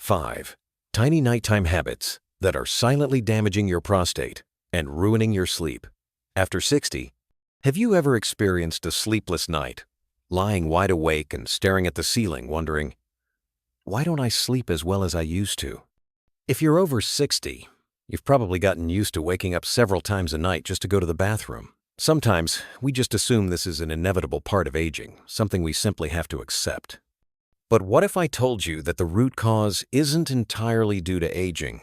5. Tiny nighttime habits that are silently damaging your prostate and ruining your sleep. After 60, have you ever experienced a sleepless night, lying wide awake and staring at the ceiling wondering, why don't I sleep as well as I used to? If you're over 60, you've probably gotten used to waking up several times a night just to go to the bathroom. Sometimes we just assume this is an inevitable part of aging, something we simply have to accept. But what if I told you that the root cause isn't entirely due to aging,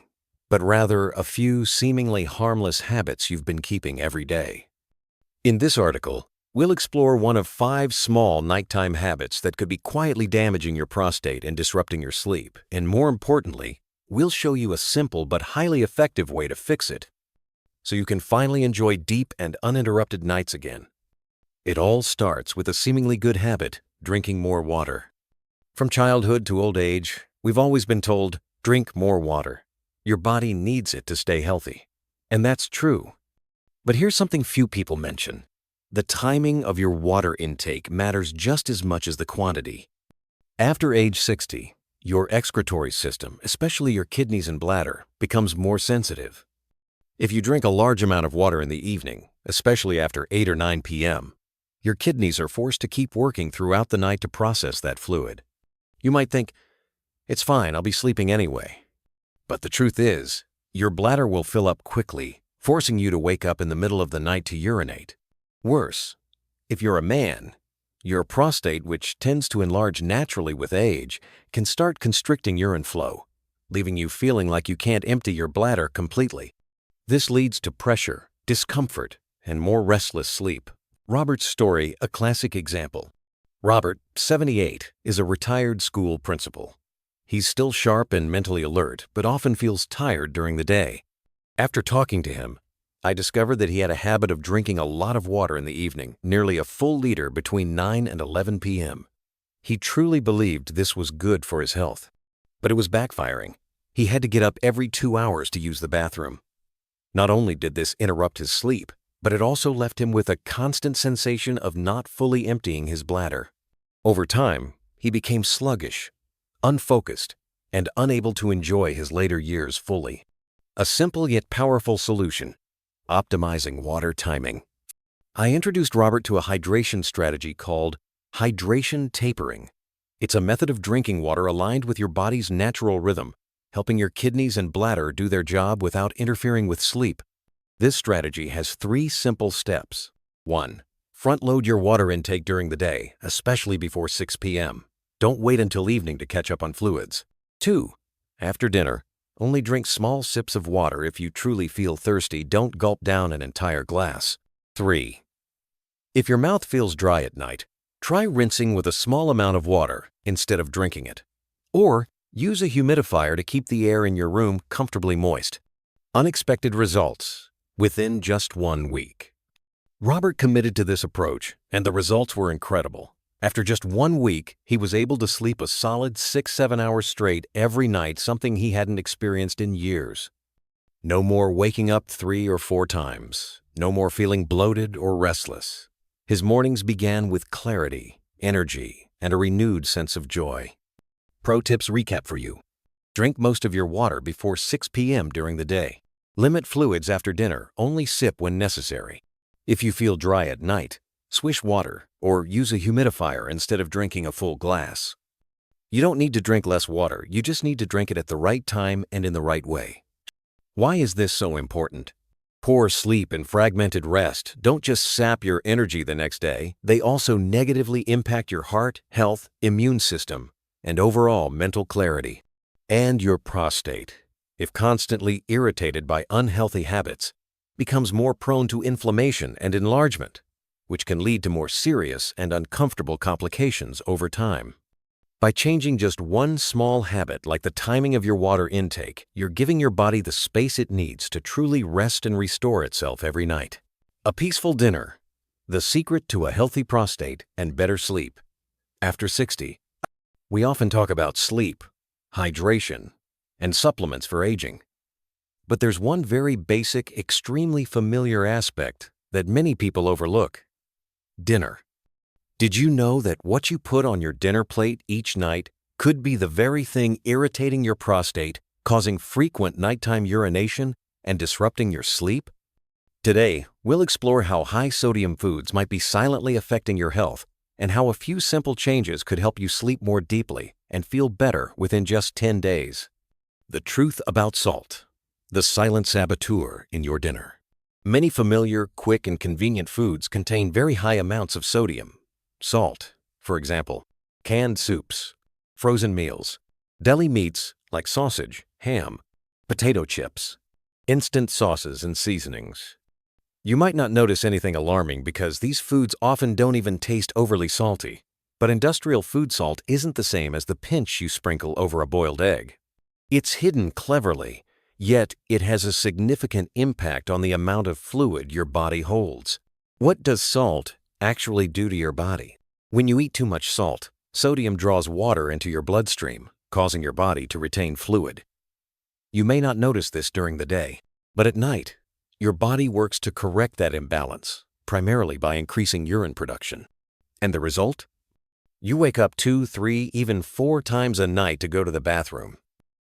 but rather a few seemingly harmless habits you've been keeping every day? In this article, we'll explore one of 5 small nighttime habits that could be quietly damaging your prostate and disrupting your sleep, and more importantly, we'll show you a simple but highly effective way to fix it, so you can finally enjoy deep and uninterrupted nights again. It all starts with a seemingly good habit, drinking more water. From childhood to old age, we've always been told, drink more water. Your body needs it to stay healthy. And that's true. But here's something few people mention. The timing of your water intake matters just as much as the quantity. After age 60, your excretory system, especially your kidneys and bladder, becomes more sensitive. If you drink a large amount of water in the evening, especially after 8 or 9 p.m., your kidneys are forced to keep working throughout the night to process that fluid. You might think, it's fine, I'll be sleeping anyway. But the truth is, your bladder will fill up quickly, forcing you to wake up in the middle of the night to urinate. Worse, if you're a man, your prostate, which tends to enlarge naturally with age, can start constricting urine flow, leaving you feeling like you can't empty your bladder completely. This leads to pressure, discomfort, and more restless sleep. Robert's story, a classic example. Robert, 78, is a retired school principal. He's still sharp and mentally alert, but often feels tired during the day. After talking to him, I discovered that he had a habit of drinking a lot of water in the evening, nearly a full liter between 9 and 11 p.m. He truly believed this was good for his health. But it was backfiring. He had to get up every 2 hours to use the bathroom. Not only did this interrupt his sleep, but it also left him with a constant sensation of not fully emptying his bladder. Over time, he became sluggish, unfocused, and unable to enjoy his later years fully. A simple yet powerful solution: optimizing water timing. I introduced Robert to a hydration strategy called hydration tapering. It's a method of drinking water aligned with your body's natural rhythm, helping your kidneys and bladder do their job without interfering with sleep. This strategy has 3 simple steps. 1. Front-load your water intake during the day, especially before 6 p.m. Don't wait until evening to catch up on fluids. 2. After dinner, only drink small sips of water if you truly feel thirsty. Don't gulp down an entire glass. 3. If your mouth feels dry at night, try rinsing with a small amount of water instead of drinking it. Or use a humidifier to keep the air in your room comfortably moist. Unexpected results within just 1 week. Robert committed to this approach, and the results were incredible. After just 1 week, he was able to sleep a solid 6-7 hours straight every night, something he hadn't experienced in years. No more waking up 3 or 4 times. No more feeling bloated or restless. His mornings began with clarity, energy, and a renewed sense of joy. Pro tips recap for you. Drink most of your water before 6 p.m. during the day. Limit fluids after dinner, only sip when necessary. If you feel dry at night, swish water or use a humidifier instead of drinking a full glass. You don't need to drink less water, you just need to drink it at the right time and in the right way. Why is this so important? Poor sleep and fragmented rest don't just sap your energy the next day, they also negatively impact your heart, health, immune system, and overall mental clarity. And your prostate, if constantly irritated by unhealthy habits, becomes more prone to inflammation and enlargement, which can lead to more serious and uncomfortable complications over time. By changing just one small habit like the timing of your water intake, you're giving your body the space it needs to truly rest and restore itself every night. A peaceful dinner, the secret to a healthy prostate and better sleep. After 60, we often talk about sleep, hydration, and supplements for aging. But there's one very basic, extremely familiar aspect that many people overlook: dinner. Did you know that what you put on your dinner plate each night could be the very thing irritating your prostate, causing frequent nighttime urination and disrupting your sleep? Today, we'll explore how high-sodium foods might be silently affecting your health and how a few simple changes could help you sleep more deeply and feel better within just 10 days. The truth about salt, the silent saboteur in your dinner. Many familiar, quick, and convenient foods contain very high amounts of sodium. Salt, for example, canned soups, frozen meals, deli meats like sausage, ham, potato chips, instant sauces and seasonings. You might not notice anything alarming because these foods often don't even taste overly salty, but industrial food salt isn't the same as the pinch you sprinkle over a boiled egg. It's hidden cleverly, yet it has a significant impact on the amount of fluid your body holds. What does salt actually do to your body? When you eat too much salt, sodium draws water into your bloodstream, causing your body to retain fluid. You may not notice this during the day, but at night, your body works to correct that imbalance, primarily by increasing urine production. And the result? You wake up 2, 3, even 4 times a night to go to the bathroom.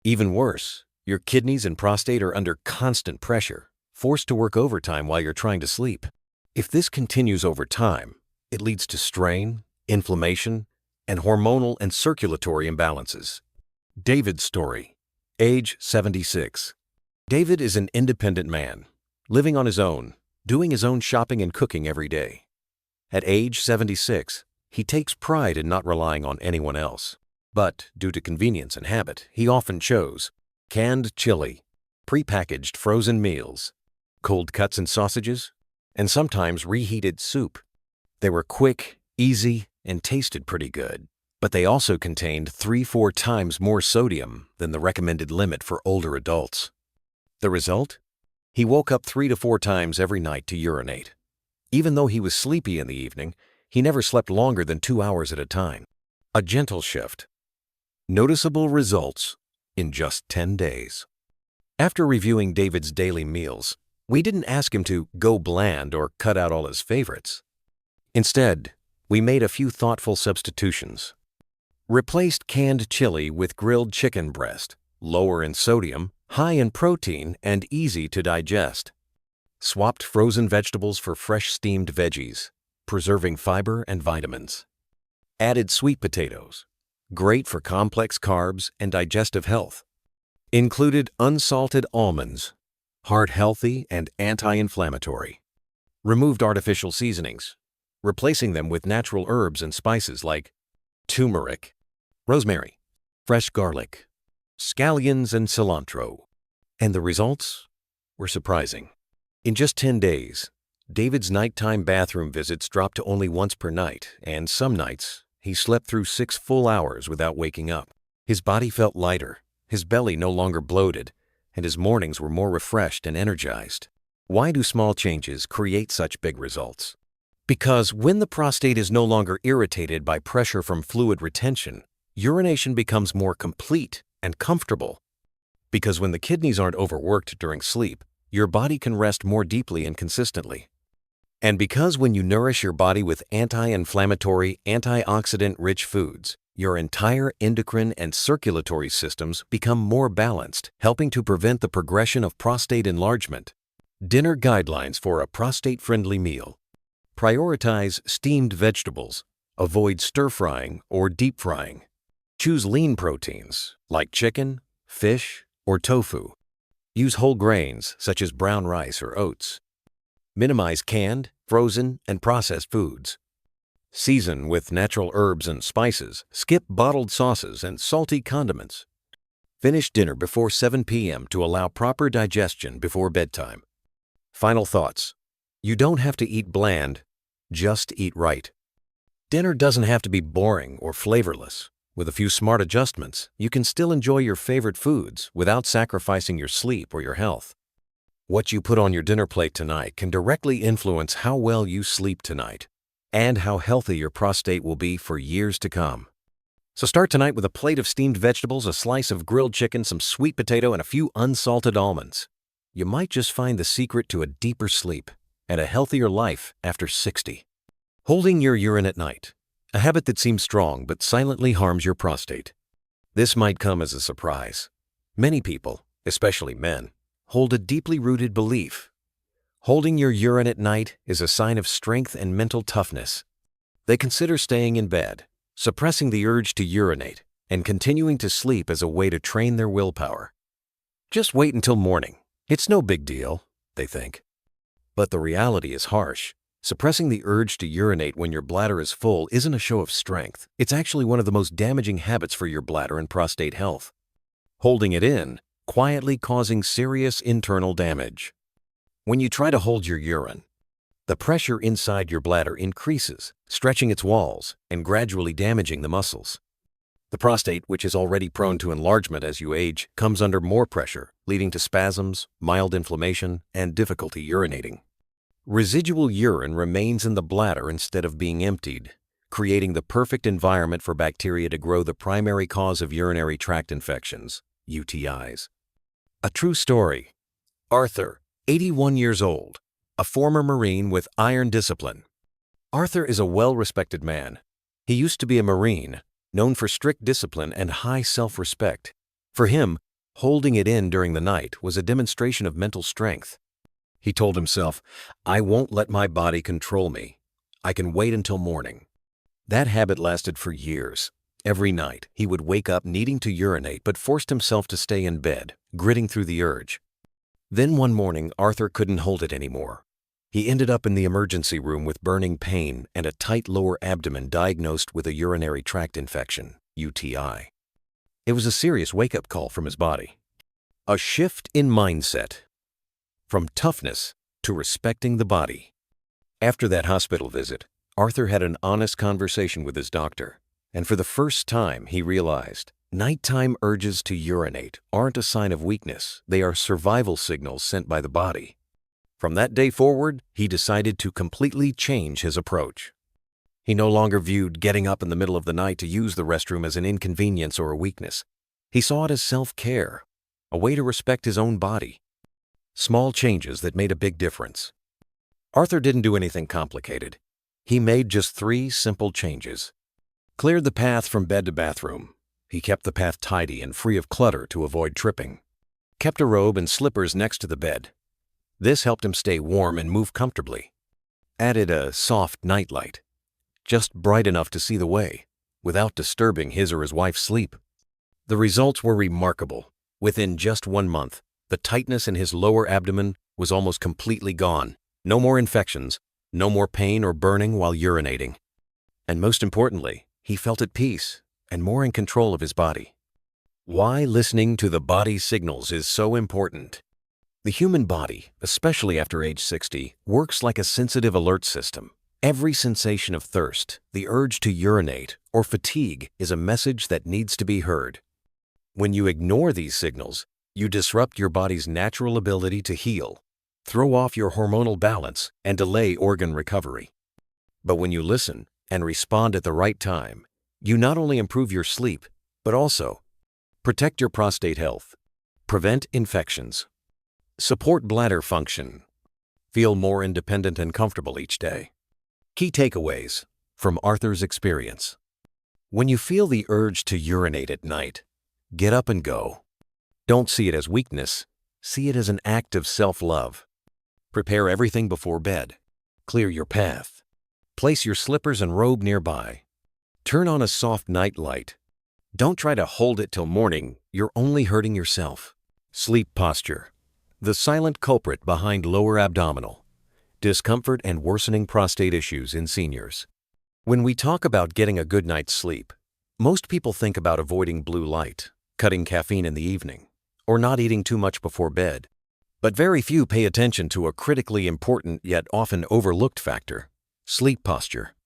Even worse, your kidneys and prostate are under constant pressure, forced to work overtime while you're trying to sleep. If this continues over time, it leads to strain, inflammation, and hormonal and circulatory imbalances. David's story. Age 76. David is an independent man, living on his own, doing his own shopping and cooking every day. At age 76, he takes pride in not relying on anyone else. But, due to convenience and habit, he often chose canned chili, prepackaged frozen meals, cold cuts and sausages, and sometimes reheated soup. They were quick, easy, and tasted pretty good, but they also contained 3-4 times more sodium than the recommended limit for older adults. The result? He woke up 3 to 4 times every night to urinate. Even though he was sleepy in the evening, he never slept longer than 2 hours at a time. A gentle shift. Noticeable results in just 10 days. After reviewing David's daily meals, we didn't ask him to go bland or cut out all his favorites. Instead, we made a few thoughtful substitutions. Replaced canned chili with grilled chicken breast, lower in sodium, high in protein, and easy to digest. Swapped frozen vegetables for fresh steamed veggies, preserving fiber and vitamins. Added sweet potatoes, great for complex carbs and digestive health. Included unsalted almonds, heart-healthy and anti-inflammatory. Removed artificial seasonings, replacing them with natural herbs and spices like turmeric, rosemary, fresh garlic, scallions, and cilantro. And the results were surprising. In just 10 days, David's nighttime bathroom visits dropped to only once per night, and some nights, he slept through 6 full hours without waking up. His body felt lighter, his belly no longer bloated, and his mornings were more refreshed and energized. Why do small changes create such big results? Because when the prostate is no longer irritated by pressure from fluid retention, urination becomes more complete and comfortable. Because when the kidneys aren't overworked during sleep, your body can rest more deeply and consistently. And because when you nourish your body with anti-inflammatory, antioxidant-rich foods, your entire endocrine and circulatory systems become more balanced, helping to prevent the progression of prostate enlargement. Dinner guidelines for a prostate-friendly meal. Prioritize steamed vegetables. Avoid stir-frying or deep frying. Choose lean proteins like chicken, fish, or tofu. Use whole grains such as brown rice or oats. Minimize canned, frozen, and processed foods. Season with natural herbs and spices. Skip bottled sauces and salty condiments. Finish dinner before 7 p.m. to allow proper digestion before bedtime. Final thoughts. You don't have to eat bland, just eat right. Dinner doesn't have to be boring or flavorless. With a few smart adjustments, you can still enjoy your favorite foods without sacrificing your sleep or your health. What you put on your dinner plate tonight can directly influence how well you sleep tonight and how healthy your prostate will be for years to come. So start tonight with a plate of steamed vegetables, a slice of grilled chicken, some sweet potato, and a few unsalted almonds. You might just find the secret to a deeper sleep and a healthier life after 60. Holding your urine at night. A habit that seems strong but silently harms your prostate. This might come as a surprise. Many people, especially men, hold a deeply rooted belief. Holding your urine at night is a sign of strength and mental toughness. They consider staying in bed, suppressing the urge to urinate, and continuing to sleep as a way to train their willpower. Just wait until morning. It's no big deal, they think. But the reality is harsh. Suppressing the urge to urinate when your bladder is full isn't a show of strength. It's actually one of the most damaging habits for your bladder and prostate health. Holding it in, quietly causing serious internal damage. When you try to hold your urine, the pressure inside your bladder increases, stretching its walls and gradually damaging the muscles. The prostate, which is already prone to enlargement as you age, comes under more pressure, leading to spasms, mild inflammation, and difficulty urinating. Residual urine remains in the bladder instead of being emptied, creating the perfect environment for bacteria to grow, the primary cause of urinary tract infections, UTIs. A true story. Arthur, 81 years old, a former Marine with iron discipline. Arthur is a well-respected man. He used to be a Marine, known for strict discipline and high self-respect. For him, holding it in during the night was a demonstration of mental strength. He told himself, "I won't let my body control me. I can wait until morning." That habit lasted for years. Every night, he would wake up needing to urinate but forced himself to stay in bed, gritting through the urge. Then one morning, Arthur couldn't hold it anymore. He ended up in the emergency room with burning pain and a tight lower abdomen, diagnosed with a urinary tract infection, UTI. It was a serious wake-up call from his body. A shift in mindset. From toughness to respecting the body. After that hospital visit, Arthur had an honest conversation with his doctor, and for the first time he realized nighttime urges to urinate aren't a sign of weakness, they are survival signals sent by the body. From that day forward, he decided to completely change his approach. He no longer viewed getting up in the middle of the night to use the restroom as an inconvenience or a weakness. He saw it as self-care, a way to respect his own body. Small changes that made a big difference. Arthur didn't do anything complicated. He made just 3 simple changes. Cleared the path from bed to bathroom. He kept the path tidy and free of clutter to avoid tripping. Kept a robe and slippers next to the bed. This helped him stay warm and move comfortably. Added a soft nightlight, just bright enough to see the way, without disturbing his or his wife's sleep. The results were remarkable. Within just 1 month, the tightness in his lower abdomen was almost completely gone. No more infections, no more pain or burning while urinating. And most importantly, he felt at peace and more in control of his body. Why listening to the body's signals is so important. The human body, especially after age 60, works like a sensitive alert system. Every sensation of thirst, the urge to urinate, or fatigue is a message that needs to be heard. When you ignore these signals, you disrupt your body's natural ability to heal, throw off your hormonal balance, and delay organ recovery. But when you listen and respond at the right time, you not only improve your sleep, but also protect your prostate health, prevent infections, support bladder function, feel more independent and comfortable each day. Key takeaways from Arthur's experience. When you feel the urge to urinate at night, get up and go. Don't see it as weakness, see it as an act of self-love. Prepare everything before bed. Clear your path. Place your slippers and robe nearby. Turn on a soft night light. Don't try to hold it till morning, you're only hurting yourself. Sleep posture. The silent culprit behind lower abdominal discomfort and worsening prostate issues in seniors. When we talk about getting a good night's sleep, most people think about avoiding blue light, cutting caffeine in the evening, or not eating too much before bed. But very few pay attention to a critically important yet often overlooked factor: sleep posture.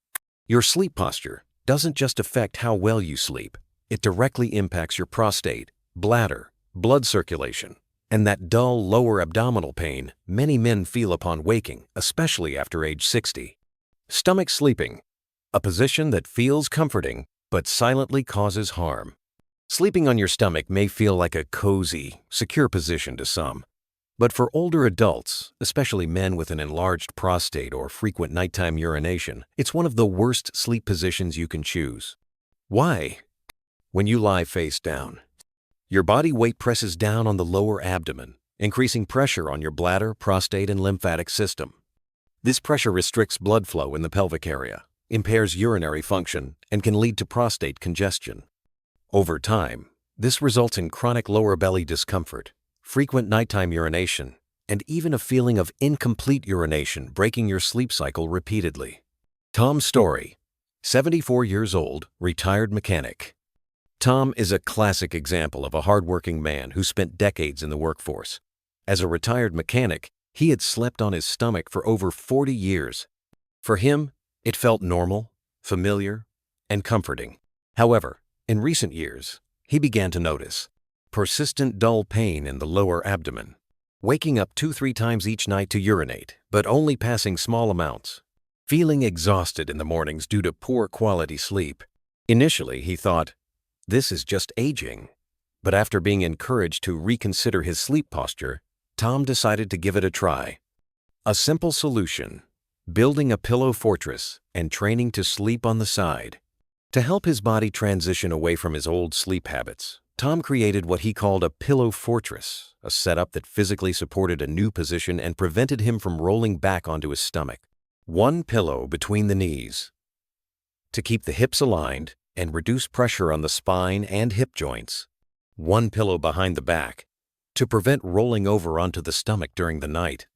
Your sleep posture doesn't just affect how well you sleep, it directly impacts your prostate, bladder, blood circulation, and that dull lower abdominal pain many men feel upon waking, especially after age 60. Stomach sleeping, a position that feels comforting but silently causes harm. Sleeping on your stomach may feel like a cozy, secure position to some, but for older adults, especially men with an enlarged prostate or frequent nighttime urination, it's one of the worst sleep positions you can choose. Why? When you lie face down, your body weight presses down on the lower abdomen, increasing pressure on your bladder, prostate, and lymphatic system. This pressure restricts blood flow in the pelvic area, impairs urinary function, and can lead to prostate congestion. Over time, this results in chronic lower belly discomfort, frequent nighttime urination, and even a feeling of incomplete urination breaking your sleep cycle repeatedly. Tom's story: 74 years old, retired mechanic. Tom is a classic example of a hardworking man who spent decades in the workforce. As a retired mechanic, he had slept on his stomach for over 40 years. For him, it felt normal, familiar, and comforting. However, in recent years, he began to notice persistent dull pain in the lower abdomen, waking up 2-3 times each night to urinate, but only passing small amounts, feeling exhausted in the mornings due to poor quality sleep. Initially, he thought, "This is just aging." But after being encouraged to reconsider his sleep posture, Tom decided to give it a try. A simple solution: building a pillow fortress and training to sleep on the side. To help his body transition away from his old sleep habits, Tom created what he called a pillow fortress, a setup that physically supported a new position and prevented him from rolling back onto his stomach. One pillow between the knees to keep the hips aligned and reduce pressure on the spine and hip joints. One pillow behind the back to prevent rolling over onto the stomach during the night.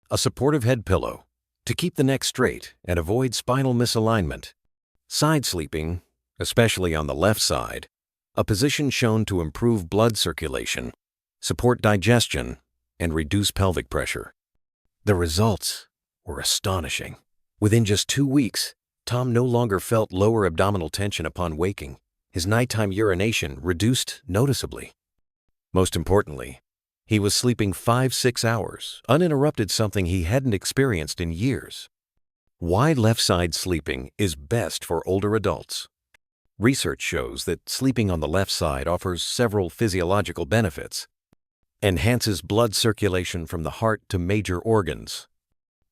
A supportive head pillow to keep the neck straight and avoid spinal misalignment. Side sleeping, especially on the left side, a position shown to improve blood circulation, support digestion, and reduce pelvic pressure. The results were astonishing. Within just 2 weeks, Tom no longer felt lower abdominal tension upon waking. His nighttime urination reduced noticeably. Most importantly, he was sleeping 5-6 hours, uninterrupted, something he hadn't experienced in years. Why left-side sleeping is best for older adults. Research shows that sleeping on the left side offers several physiological benefits. Enhances blood circulation from the heart to major organs.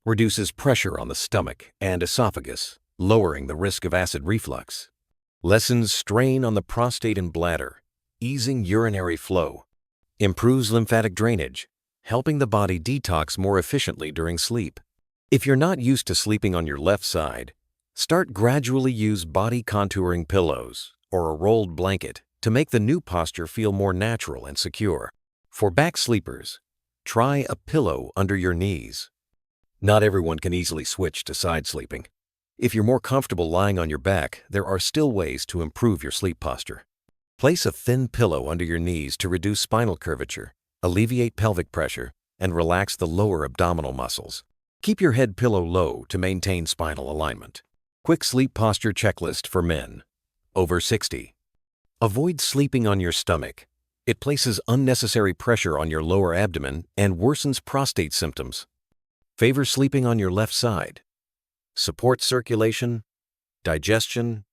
Reduces pressure on the stomach and esophagus, lowering the risk of acid reflux. Lessens strain on the prostate and bladder, easing urinary flow. Improves lymphatic drainage, helping the body detox more efficiently during sleep. If you're not used to sleeping on your left side, start gradually use body contouring pillows or a rolled blanket to make the new posture feel more natural and secure. For back sleepers, try a pillow under your knees. Not everyone can easily switch to side sleeping. If you're more comfortable lying on your back, there are still ways to improve your sleep posture. Place a thin pillow under your knees to reduce spinal curvature, alleviate pelvic pressure, and relax the lower abdominal muscles. Keep your head pillow low to maintain spinal alignment. Quick sleep posture checklist for men over 60. Avoid sleeping on your stomach. It places unnecessary pressure on your lower abdomen and worsens prostate symptoms. Favor sleeping on your left side. Support circulation, digestion,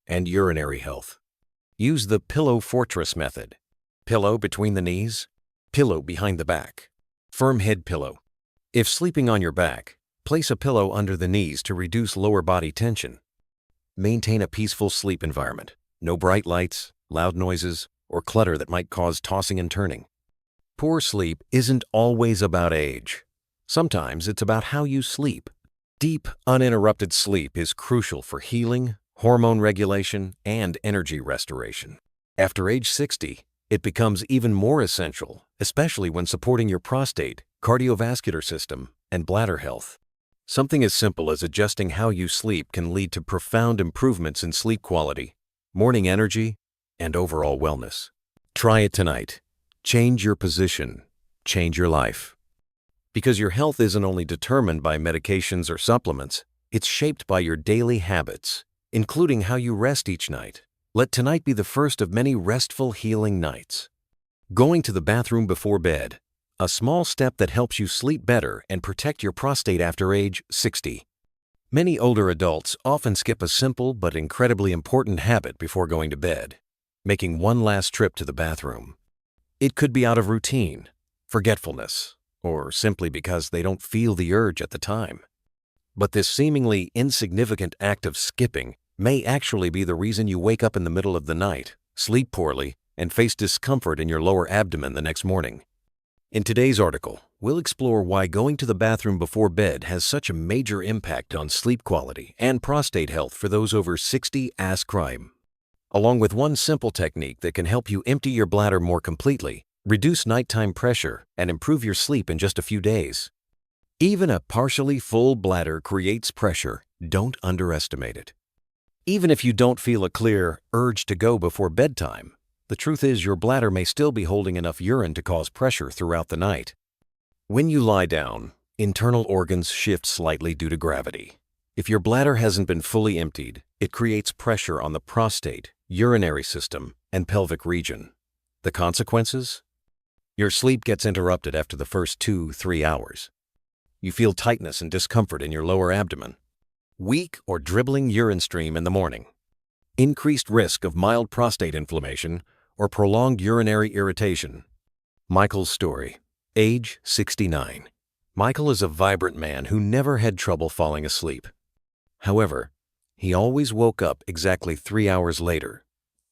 and urinary health. Use the pillow fortress method. Pillow between the knees, pillow behind the back. Firm head pillow. If sleeping on your back, place a pillow under the knees to reduce lower body tension. Maintain a peaceful sleep environment. No bright lights, loud noises, or clutter that might cause tossing and turning. Poor sleep isn't always about age. Sometimes it's about how you sleep. Deep, uninterrupted sleep is crucial for healing, hormone regulation, and energy restoration. After age 60, it becomes even more essential, especially when supporting your prostate, cardiovascular system, and bladder health. Something as simple as adjusting how you sleep can lead to profound improvements in sleep quality, morning energy, and overall wellness. Try it tonight. Change your position. Change your life. Because your health isn't only determined by medications or supplements, it's shaped by your daily habits, including how you rest each night. Let tonight be the first of many restful, healing nights. Going to the bathroom before bed, a small step that helps you sleep better and protect your prostate after age 60. Many older adults often skip a simple but incredibly important habit before going to bed, making one last trip to the bathroom. It could be out of routine, forgetfulness, or simply because they don't feel the urge at the time. But this seemingly insignificant act of skipping may actually be the reason you wake up in the middle of the night, sleep poorly, and face discomfort in your lower abdomen the next morning. In today's article, we'll explore why going to the bathroom before bed has such a major impact on sleep quality and prostate health for those over 60. Ask crime, along with one simple technique that can help you empty your bladder more completely, reduce nighttime pressure, and improve your sleep in just a few days. Even a partially full bladder creates pressure. Don't underestimate it. Even if you don't feel a clear urge to go before bedtime, the truth is your bladder may still be holding enough urine to cause pressure throughout the night. When you lie down, internal organs shift slightly due to gravity. If your bladder hasn't been fully emptied, it creates pressure on the prostate, urinary system, and pelvic region. The consequences? Your sleep gets interrupted after the first 2-3 hours. You feel tightness and discomfort in your lower abdomen, weak or dribbling urine stream in the morning, increased risk of mild prostate inflammation or prolonged urinary irritation. Michael's story. Age 69. Michael is a vibrant man who never had trouble falling asleep. However, he always woke up exactly 3 hours later,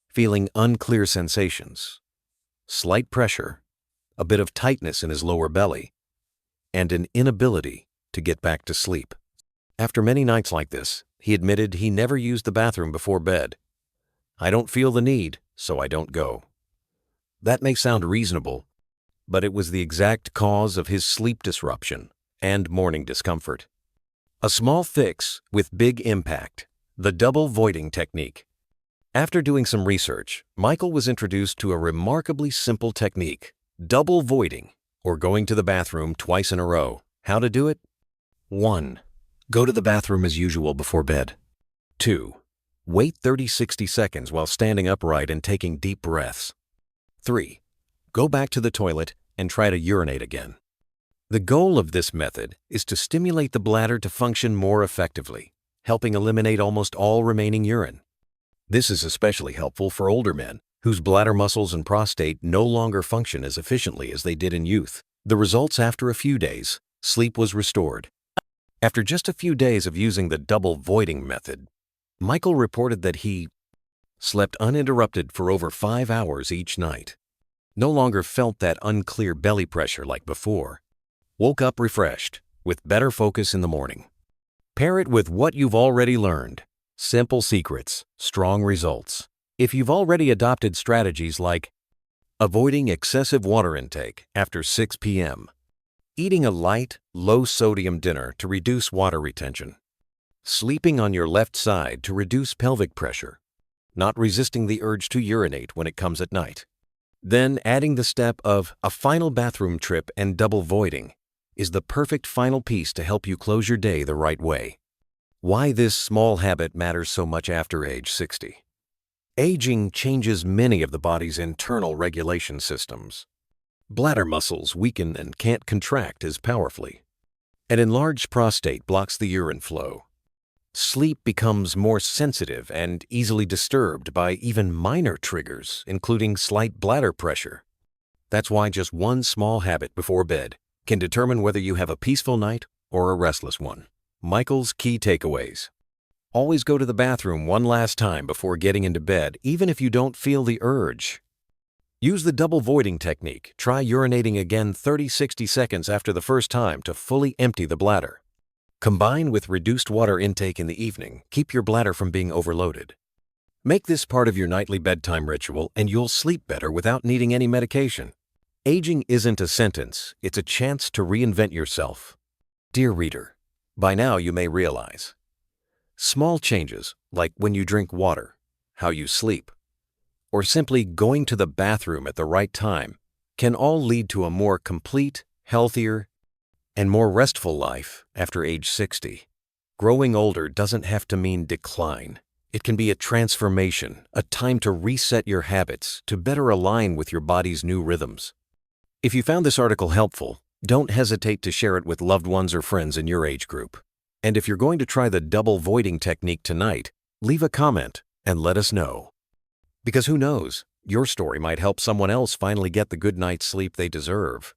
feeling unclear sensations, slight pressure, a bit of tightness in his lower belly, and an inability to get back to sleep. After many nights like this, he admitted he never used the bathroom before bed. "I don't feel the need, so I don't go." That may sound reasonable, but it was the exact cause of his sleep disruption and morning discomfort. A small fix with big impact, the double voiding technique. After doing some research, Michael was introduced to a remarkably simple technique, double voiding, or going to the bathroom twice in a row. How to do it? 1. Go to the bathroom as usual before bed. 2. Wait 30-60 seconds while standing upright and taking deep breaths. 3. Go back to the toilet and try to urinate again. The goal of this method is to stimulate the bladder to function more effectively, helping eliminate almost all remaining urine. This is especially helpful for older men whose bladder muscles and prostate no longer function as efficiently as they did in youth. The results after a few days, sleep was restored. After just a few days of using the double voiding method, Michael reported that he slept uninterrupted for over 5 hours each night, no longer felt that unclear belly pressure like before, woke up refreshed, with better focus in the morning. Pair it with what you've already learned. Simple secrets, strong results. If you've already adopted strategies like avoiding excessive water intake after 6 p.m., eating a light, low-sodium dinner to reduce water retention, sleeping on your left side to reduce pelvic pressure, not resisting the urge to urinate when it comes at night, then adding the step of a final bathroom trip and double voiding is the perfect final piece to help you close your day the right way. Why this small habit matters so much after age 60. Aging changes many of the body's internal regulation systems. Bladder muscles weaken and can't contract as powerfully. An enlarged prostate blocks the urine flow. Sleep becomes more sensitive and easily disturbed by even minor triggers, including slight bladder pressure. That's why just one small habit before bed can determine whether you have a peaceful night or a restless one. Michael's key takeaways. Always go to the bathroom one last time before getting into bed, even if you don't feel the urge. Use the double voiding technique. Try urinating again 30-60 seconds after the first time to fully empty the bladder. Combine with reduced water intake in the evening. Keep your bladder from being overloaded. Make this part of your nightly bedtime ritual and you'll sleep better without needing any medication. Aging isn't a sentence, it's a chance to reinvent yourself. Dear reader, by now you may realize small changes, like when you drink water, how you sleep, or simply going to the bathroom at the right time, can all lead to a more complete, healthier, and more restful life after age 60. Growing older doesn't have to mean decline. It can be a transformation, a time to reset your habits to better align with your body's new rhythms. If you found this article helpful, don't hesitate to share it with loved ones or friends in your age group. And if you're going to try the double voiding technique tonight, leave a comment and let us know. Because who knows, your story might help someone else finally get the good night's sleep they deserve.